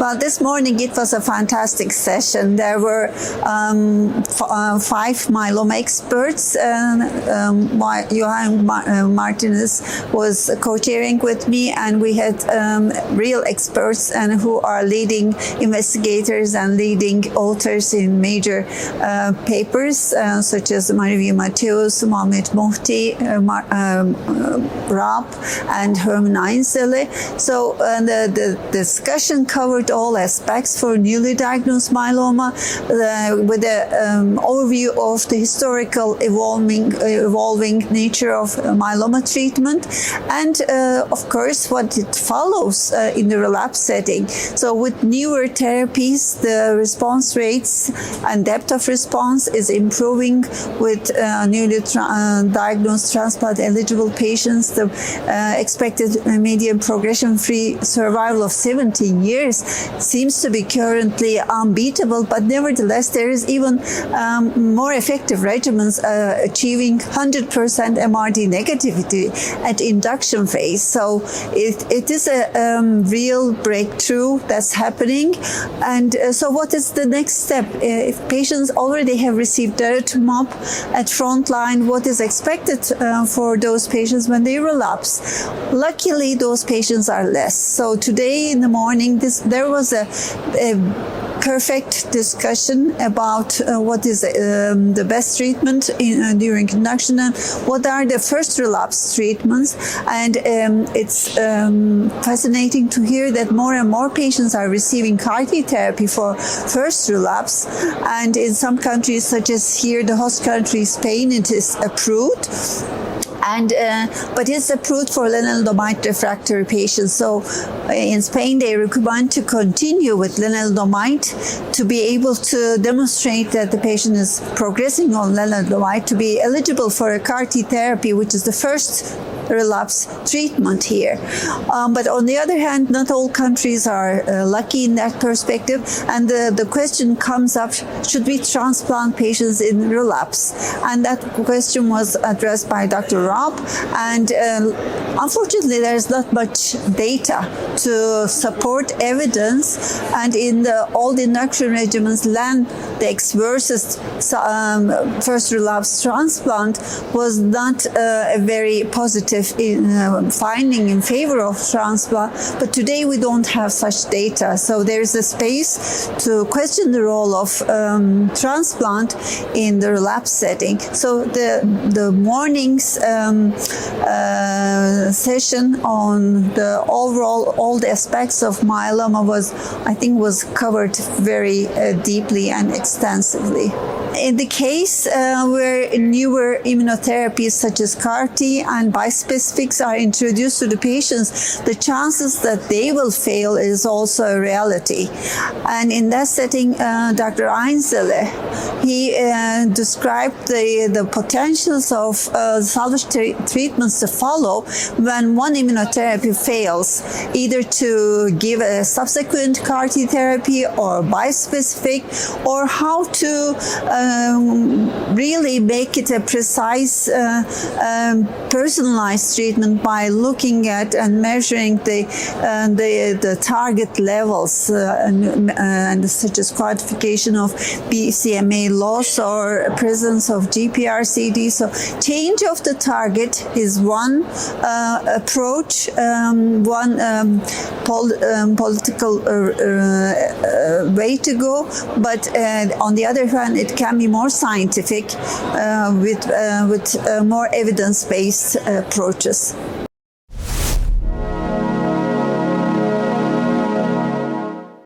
Well, this morning it was a fantastic session. There were 5 myeloma experts. Johan Martinez was co-chairing with me, and we had real experts and who are leading investigators and leading authors in major papers, such as Marie Matthews, Mohamed Mohti, Rob, and Herman Einzele. So the discussion covered all aspects for newly diagnosed myeloma, with an overview of the historical evolving nature of myeloma treatment, and of course what it follows in the relapse setting. So with newer therapies, the response rates and depth of response is improving with newly diagnosed transplant-eligible patients. The expected median progression-free survival of 17 years seems to be currently unbeatable, but nevertheless there is even more effective regimens achieving 100% MRD negativity at induction phase. So it is a real breakthrough that's happening. And so what is the next step? If patients already have received daratumumab at frontline, what is expected for those patients when they relapse? Luckily, those patients are less. So today in the morning, there was a perfect discussion about what is the best treatment during induction and what are the first relapse treatments. And it's fascinating to hear that more and more patients are receiving CAR-T therapy for first relapse. And in some countries, such as here, the host country, Spain, it is approved. But it's approved for lenalidomide refractory patients. So in Spain, they recommend to continue with lenalidomide to be able to demonstrate that the patient is progressing on lenalidomide to be eligible for a CAR-T therapy, which is the first relapse treatment here. But on the other hand, not all countries are lucky in that perspective. And the question comes up, should we transplant patients in relapse? And that question was addressed by Dr. Rob. And unfortunately, there's not much data to support evidence. And in all the induction regimens, Landex versus first relapse transplant was not a very positive finding in favor of transplant. But today we don't have such data. So there's a space to question the role of transplant in the relapse setting. So the morning's session on the overall all the aspects of myeloma was covered very deeply and extensively. In the case where newer immunotherapies such as CAR-T and bispecifics are introduced to the patients, the chances that they will fail is also a reality. And in that setting, Dr. Einzele, he described the potentials of salvage treatments to follow when one immunotherapy fails, either to give a subsequent CAR-T therapy or bispecific, or how to really make it a precise, personalized treatment by looking at and measuring the target levels and such as quantification of BCMA loss or presence of GPRCD. So change of the target is one approach, one political way to go, but on the other hand, it can be more scientific with more evidence-based approaches.